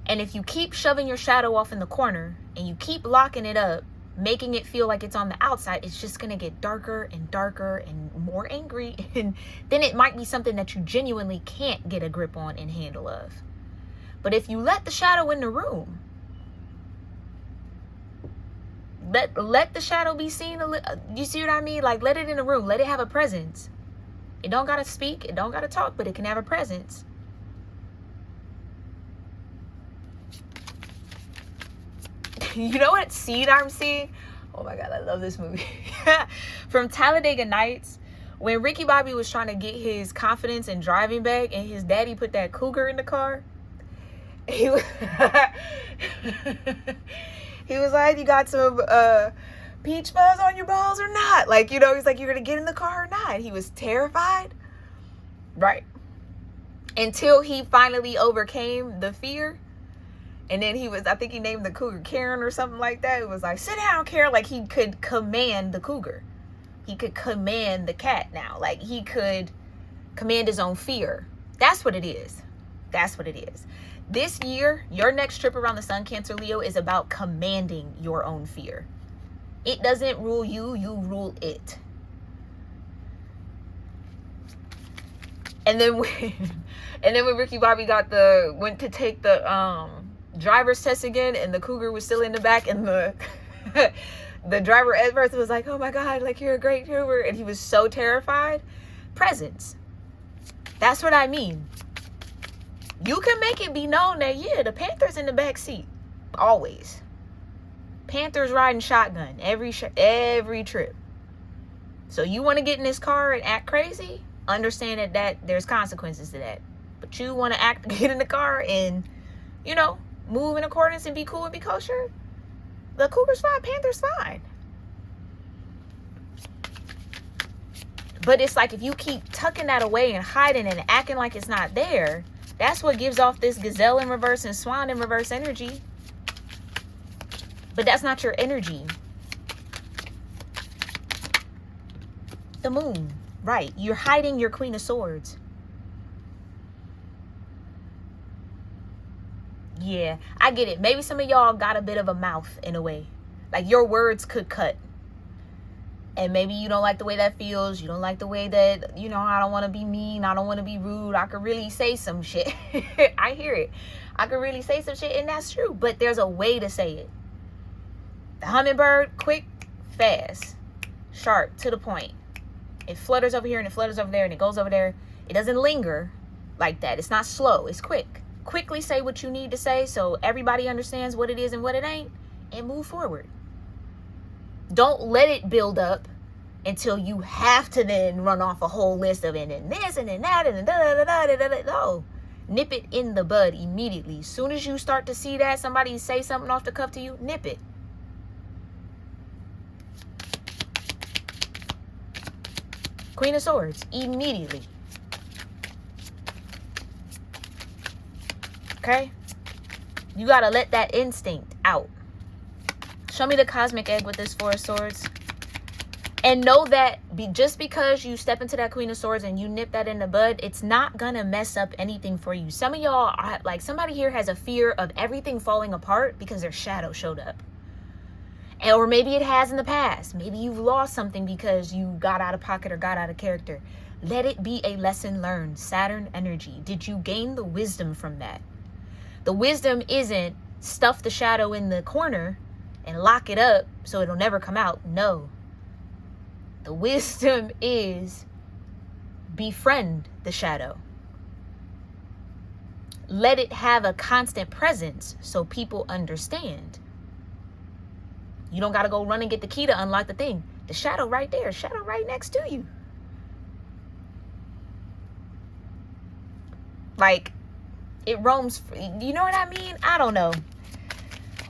And if you keep shoving your shadow off in the corner and you keep locking it up, making it feel like it's on the outside, it's just going to get darker and darker and more angry. And then it might be something that you genuinely can't get a grip on and handle of. But if you let the shadow in the room, let the shadow be seen. You see what I mean? Like, let it in the room. Let it have a presence. It don't got to speak. It don't got to talk, but it can have a presence. You know what scene I'm seeing? Oh my God, I love this movie. From Talladega Nights, when Ricky Bobby was trying to get his confidence in driving back and his daddy put that cougar in the car. He was, he was like, you got some peach fuzz on your balls or not? Like, you know, he's like, you're going to get in the car or not? He was terrified. Right. Until he finally overcame the fear. And then he was, I think he named the cougar Karen or something like that. It was like, sit down, Karen. Like, he could command the cougar. He could command the cat now. Like, he could command his own fear. That's what it is. That's what it is. This year, your next trip around the sun, Cancer Leo, is about commanding your own fear. It doesn't rule you, you rule it. And then when Ricky Bobby went to take the driver's test again, and the cougar was still in the back, and the the driver at first was like, oh my God, like, you're a great cougar, and he was so terrified. Presence. That's what I mean. You can make it be known that, yeah, the Panther's in the back seat. Always. Panther's riding shotgun every trip. So you want to get in this car and act crazy? Understand that there's consequences to that. But you want to get in the car and, you know, move in accordance and be cool and be kosher? The cougar's fine. Panther's fine. But it's like, if you keep tucking that away and hiding and acting like it's not there, that's what gives off this gazelle in reverse and swan in reverse energy. But that's not your energy. The moon. Right. You're hiding your Queen of Swords. Yeah, I get it. Maybe some of y'all got a bit of a mouth in a way. Like, your words could cut. And maybe you don't like the way that feels. You don't like the way that, you know, I don't want to be mean. I don't want to be rude. I could really say some shit. I hear it. I could really say some shit, and that's true. But there's a way to say it. The hummingbird, quick, fast, sharp, to the point. It flutters over here and it flutters over there and it goes over there. It doesn't linger like that. It's not slow. It's quick. Quickly say what you need to say so everybody understands what it is and what it ain't, and move forward. Don't let it build up until you have to then run off a whole list of, and then this and then that and then da-da-da-da-da-da. No. Nip it in the bud immediately. As soon as you start to see that somebody say something off the cuff to you, nip it. Queen of Swords, immediately. Okay? You gotta let that instinct out. Show me the cosmic egg with this Four of Swords. And know that just because you step into that Queen of Swords and you nip that in the bud, it's not gonna mess up anything for you. Some of y'all are like, somebody here has a fear of everything falling apart because their shadow showed up. Or maybe it has in the past. Maybe you've lost something because you got out of pocket or got out of character. Let it be a lesson learned. Saturn energy. Did you gain the wisdom from that? The wisdom isn't stuff the shadow in the corner and lock it up so it'll never come out. No. The wisdom is befriend the shadow. Let it have a constant presence so people understand. You don't got to go run and get the key to unlock the thing. The shadow right there. Shadow right next to you. Like, It roams. You know what I mean? I don't know.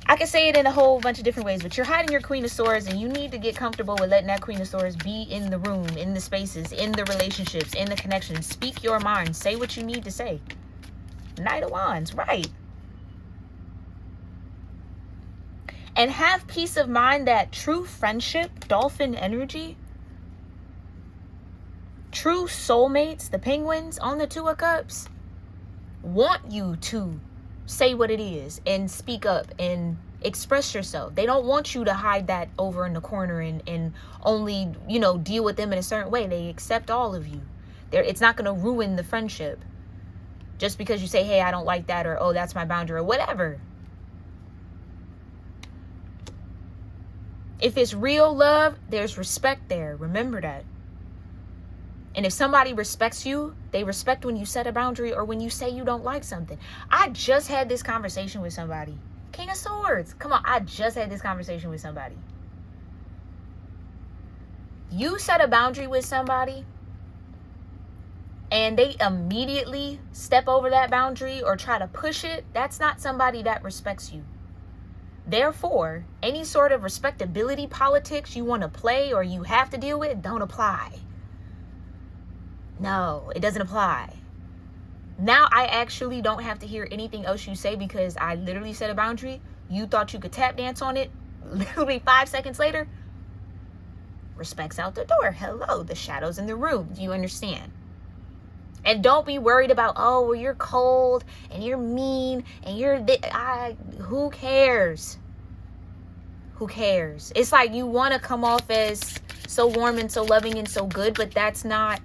I can say it in a whole bunch of different ways, but you're hiding your Queen of Swords, and you need to get comfortable with letting that Queen of Swords be in the room, in the spaces, in the relationships, in the connections. Speak your mind. Say what you need to say. Knight of Wands, right. And have peace of mind that true friendship, dolphin energy, true soulmates, the penguins on the Two of Cups, want you to say what it is and speak up and express yourself. They don't want you to hide that over in the corner and only, you know, deal with them in a certain way. They accept all of you. It's not going to ruin the friendship just because you say, hey, I don't like that, or oh, that's my boundary, or whatever. If it's real love, there's respect there. Remember that. And if somebody respects you, they respect when you set a boundary or when you say you don't like something. I just had this conversation with somebody. King of Swords. Come on, I just had this conversation with somebody. You set a boundary with somebody and they immediately step over that boundary or try to push it. That's not somebody that respects you. Therefore, any sort of respectability politics you want to play or you have to deal with, don't apply. No, it doesn't apply. Now I actually don't have to hear anything else you say because I literally set a boundary. You thought you could tap dance on it. Literally 5 seconds later, respect's out the door. Hello, the shadow's in the room. Do you understand? And don't be worried about, oh, well, you're cold and you're mean and you're who cares? Who cares? It's like you want to come off as so warm and so loving and so good, but it's not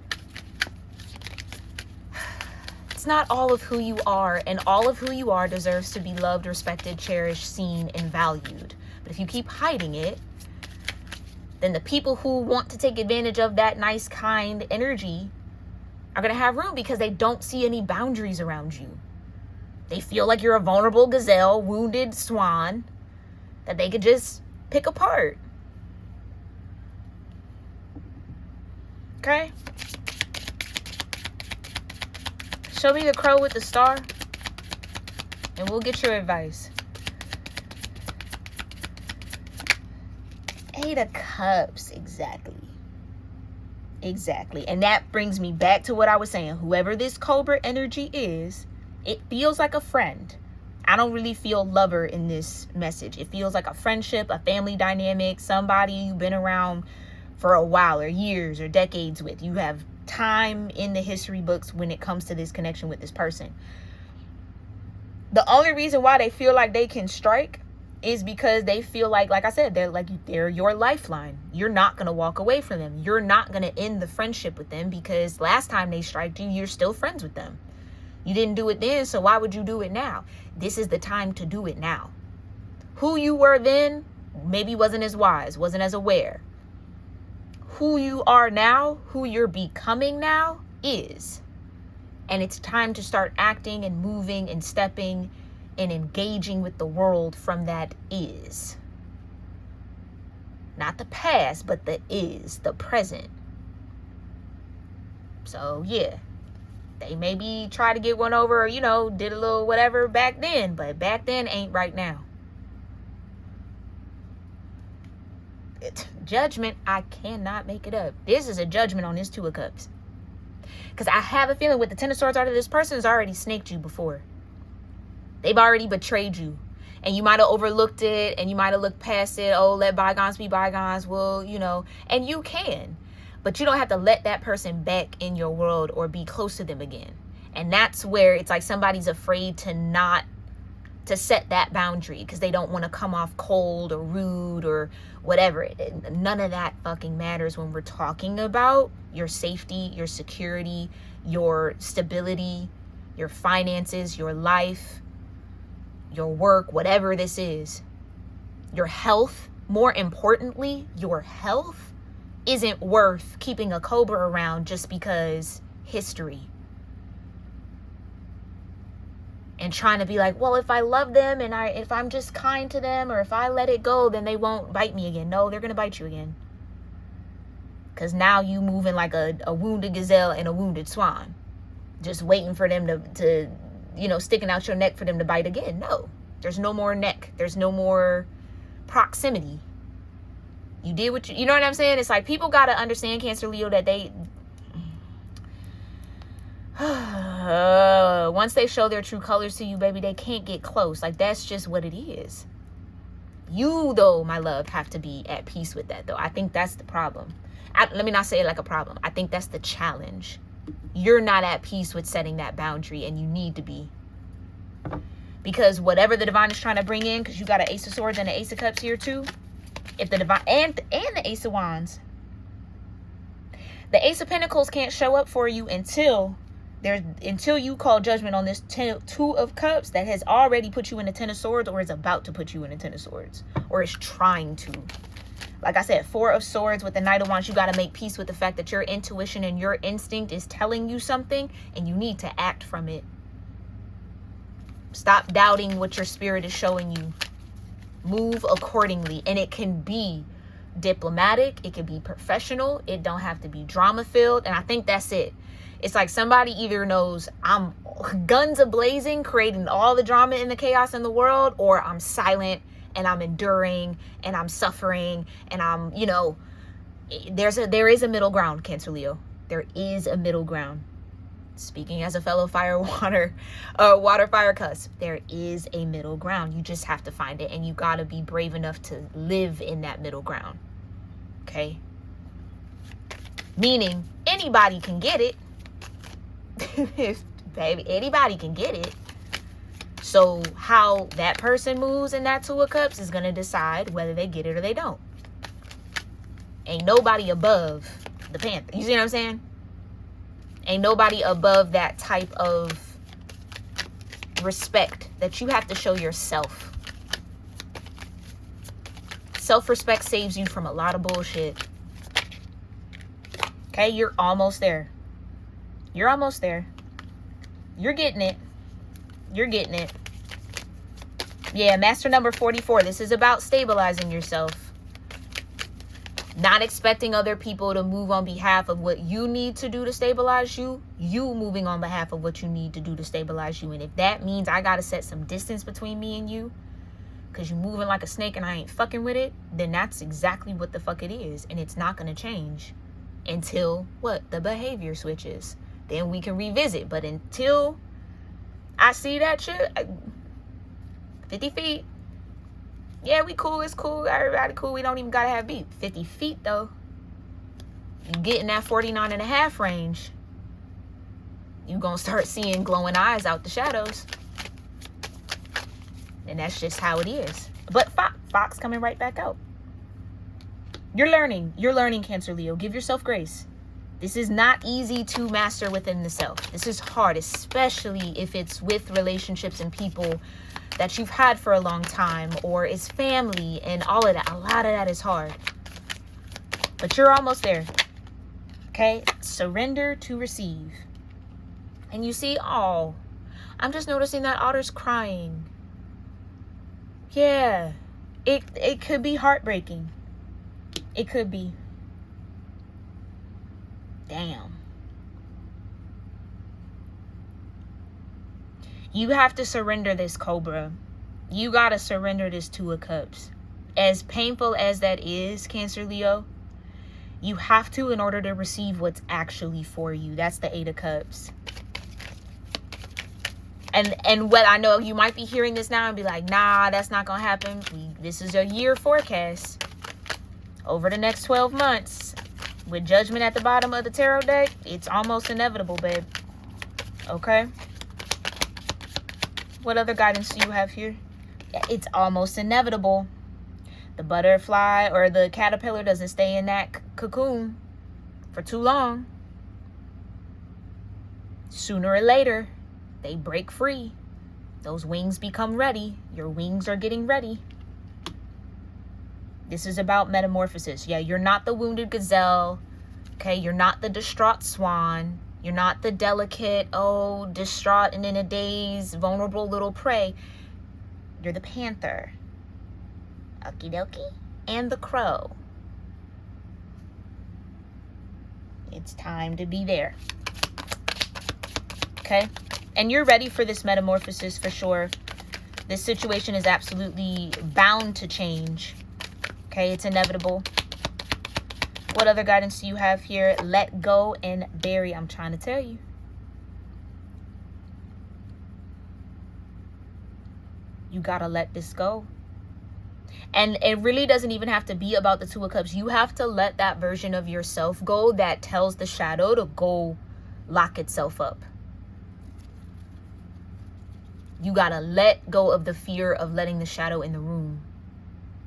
all of who you are, and all of who you are deserves to be loved, respected, cherished, seen, and valued. But if you keep hiding it, then the people who want to take advantage of that nice, kind energy are going to have room because they don't see any boundaries around you. They feel like you're a vulnerable gazelle, wounded swan that they could just pick apart. Okay? Show me the crow with the star and we'll get your advice. Eight of Cups, exactly. Exactly. And that brings me back to what I was saying. Whoever this Cobra energy is, it feels like a friend. I don't really feel lover in this message. It feels like a friendship, a family dynamic, somebody you've been around for a while or years or decades with. You have time in the history books when it comes to this connection with this person. The only reason why they feel like they can strike is because they feel like I said, they're your lifeline. You're not going to walk away from them. You're not going to end the friendship with them because last time they striked you, you're still friends with them. You didn't do it then, so why would you do it now? This is the time to do it now. Who you were then maybe wasn't as wise, wasn't as aware. Who you are now, who you're becoming now is. And it's time to start acting and moving and stepping and engaging with the world from that is. Not the past, but the is, the present. So yeah, they maybe try to get one over, or, did a little whatever back then, but back then ain't right now. Judgment, I cannot make it up. This is a judgment on this Two of Cups. Because I have a feeling with the Ten of Swords this person has already snaked you before. They've already betrayed you. And you might have overlooked it and you might have looked past it. Oh, let bygones be bygones. Well, and you can. But you don't have to let that person back in your world or be close to them again. And that's where it's like somebody's afraid to set that boundary because they don't want to come off cold or rude or whatever. None of that fucking matters when we're talking about your safety, your security, your stability, your finances, your life, your work, whatever this is. Your health, more importantly, your health isn't worth keeping a cobra around just because history. And trying to be like, well, if I love them and if I'm just kind to them, or if I let it go, then they won't bite me again. No, they're going to bite you again. Because now you moving like a wounded gazelle and a wounded swan. Just waiting for them to sticking out your neck for them to bite again. No, there's no more neck. There's no more proximity. You did what you know what I'm saying? It's like people got to understand, Cancer, Leo, that they, once they show their true colors to you, baby, they can't get close. Like, that's just what it is. You, though, my love, have to be at peace with that, though. I think that's the problem. Let me not say it like a problem. I think that's the challenge. You're not at peace with setting that boundary, and you need to be. Because whatever the divine is trying to bring in, because you got an Ace of Swords and an Ace of Cups here, too. If the divine, and the Ace of Wands. The Ace of Pentacles can't show up for you until you call judgment on this Two of Cups that has already put you in the Ten of Swords, or is about to put you in the Ten of Swords, or is trying to. Like I said, Four of Swords with the Knight of Wands, you got to make peace with the fact that your intuition and your instinct is telling you something, and you need to act from it. Stop doubting what your spirit is showing you. Move accordingly, and it can be diplomatic, it can be professional, it don't have to be drama filled, and I think that's it. It's like somebody either knows I'm guns a-blazing, creating all the drama and the chaos in the world, or I'm silent and I'm enduring and I'm suffering and I'm, there is a middle ground, Cancer, Leo. There is a middle ground. Speaking as a fellow water, fire cusp, there is a middle ground. You just have to find it, and you got to be brave enough to live in that middle ground. Okay? Meaning anybody can get it. Baby, anybody can get it. So how that person moves in that Two of Cups is going to decide whether they get it or they don't. Ain't nobody above the Panther. You see what I'm saying? Ain't nobody above that type of respect that you have to show yourself. Self-respect saves you from a lot of bullshit. Okay, you're almost there. You're almost there. You're getting it. You're getting it. Yeah, master number 44. This is about stabilizing yourself. Not expecting other people to move on behalf of what you need to do to stabilize you. You moving on behalf of what you need to do to stabilize you. And if that means I got to set some distance between me and you, because you're moving like a snake and I ain't fucking with it, then that's exactly what the fuck it is. And it's not going to change until what? The behavior switches. Then we can revisit. But until I see that shit, 50 feet. Yeah, we cool. It's cool. Everybody cool. We don't even got to have beef. 50 feet, though. You get in that 49.5 range. You going to start seeing glowing eyes out the shadows. And that's just how it is. But Fox coming right back out. You're learning. You're learning, Cancer, Leo. Give yourself grace. This is not easy to master within the self. This is hard, especially if it's with relationships and people that you've had for a long time, or it's family and all of that. A lot of that is hard. But you're almost there. Okay? Surrender to receive. And you see, oh, I'm just noticing that Otter's crying. Yeah. It could be heartbreaking. It could be. Damn. You have to surrender this, Cobra. You got to surrender this Two of Cups. As painful as that is, Cancer, Leo, you have to in order to receive what's actually for you. That's the Eight of Cups. And what I know, you might be hearing this now and be like, nah, that's not going to happen. This is a year forecast. Over the next 12 months, with Judgment at the bottom of the tarot deck, it's almost inevitable, babe. Okay? What other guidance do you have here? It's almost inevitable. The butterfly or the caterpillar doesn't stay in that cocoon for too long. Sooner or later, they break free. Those wings become ready. Your wings are getting ready. This is about metamorphosis. Yeah, you're not the wounded gazelle. Okay, you're not the distraught swan. You're not the delicate, distraught and in a daze, vulnerable little prey. You're the panther. Okie dokie. And the crow. It's time to be there. Okay? And you're ready for this metamorphosis for sure. This situation is absolutely bound to change. Okay, it's inevitable. What other guidance do you have here? Let go and bury. I'm trying to tell you. You gotta let this go. And it really doesn't even have to be about the Two of Cups. You have to let that version of yourself go that tells the shadow to go lock itself up. You gotta let go of the fear of letting the shadow in the room.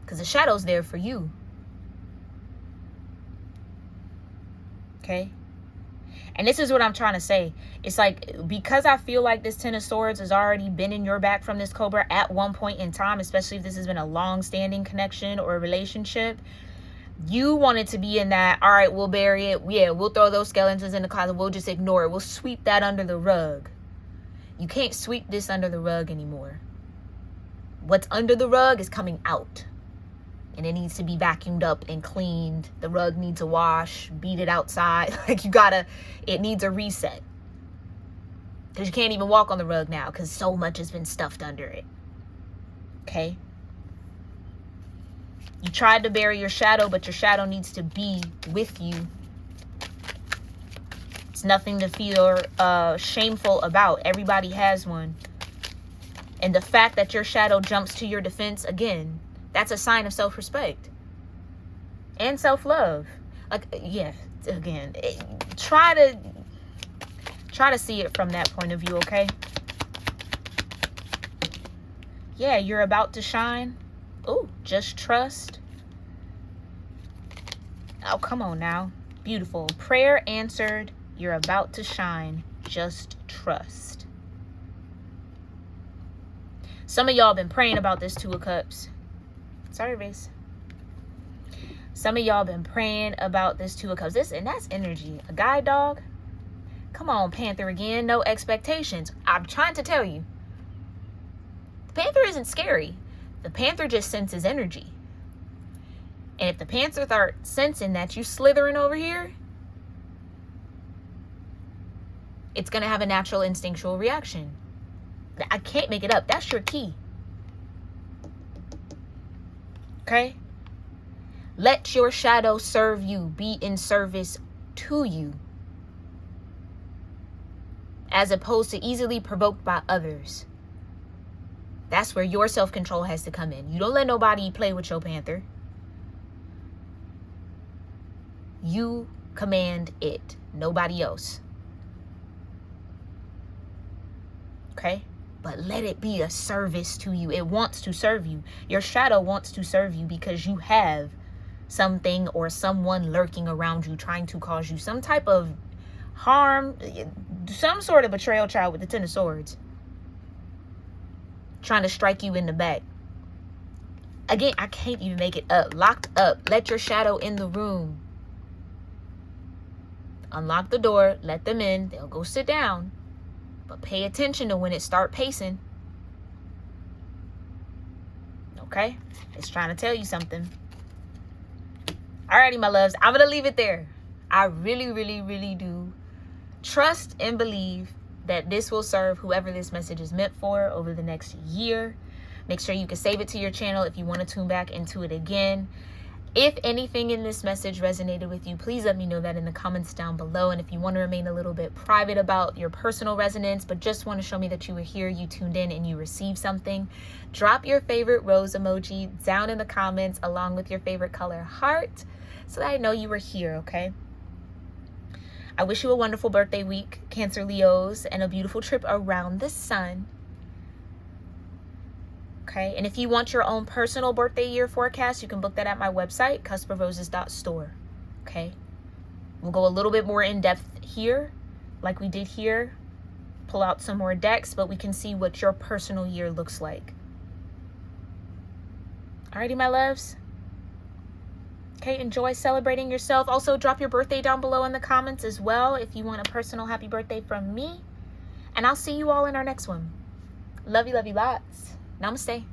Because the shadow's there for you. Okay? And this is what I'm trying to say. It's like, because I feel like this Ten of Swords has already been in your back from this Cobra at one point in time, especially if this has been a long-standing connection or a relationship, you wanted to be in that, all right, we'll bury it. Yeah, we'll throw those skeletons in the closet. We'll just ignore it. We'll sweep that under the rug. You can't sweep this under the rug anymore. What's under the rug is coming out. And it needs to be vacuumed up and cleaned. The rug needs a wash. Beat it outside. Like, it needs a reset. Because you can't even walk on the rug now because so much has been stuffed under it. Okay? You tried to bury your shadow, but your shadow needs to be with you. It's nothing to feel shameful about. Everybody has one. And the fact that your shadow jumps to your defense, again, that's a sign of self-respect and self-love. Like, yeah, again, try to see it from that point of view, okay? Yeah, you're about to shine. Oh, just trust. Oh, come on now. Beautiful. Prayer answered. You're about to shine. Just trust. Some of y'all been praying about this Two of Cups. Sorry, Race. Some of y'all been praying about this Two of Cups. And that's energy. A guide dog. Come on, Panther again. No expectations. I'm trying to tell you. The Panther isn't scary. The Panther just senses energy. And if the Panther start sensing that you slithering over here, it's going to have a natural instinctual reaction. I can't make it up. That's your key. Okay? Let your shadow serve you. Be in service to you. As opposed to easily provoked by others. That's where your self-control has to come in. You don't let nobody play with your Panther. You command it. Nobody else. Okay? But let it be a service to you. It wants to serve you. Your shadow wants to serve you because you have something or someone lurking around you trying to cause you some type of harm, some sort of betrayal child with the Ten of Swords. Trying to strike you in the back. Again, I can't even make it up. Locked up. Let your shadow in the room. Unlock the door. Let them in. They'll go sit down. But pay attention to when it start pacing. Okay? It's trying to tell you something. Alrighty, my loves. I'm going to leave it there. I really, really, really do trust and believe that this will serve whoever this message is meant for over the next year. Make sure you can save it to your channel if you want to tune back into it again. If anything in this message resonated with you, please let me know that in the comments down below. And if you want to remain a little bit private about your personal resonance, but just want to show me that you were here, you tuned in, and you received something, drop your favorite rose emoji down in the comments along with your favorite color heart so that I know you were here, okay? I wish you a wonderful birthday week, Cancer Leos, and a beautiful trip around the sun. Okay, and if you want your own personal birthday year forecast, you can book that at my website, cuspofroses.store. Okay, we'll go a little bit more in depth here, like we did here. Pull out some more decks, but we can see what your personal year looks like. Alrighty, my loves. Okay, enjoy celebrating yourself. Also, drop your birthday down below in the comments as well if you want a personal happy birthday from me. And I'll see you all in our next one. Love you lots. Namaste.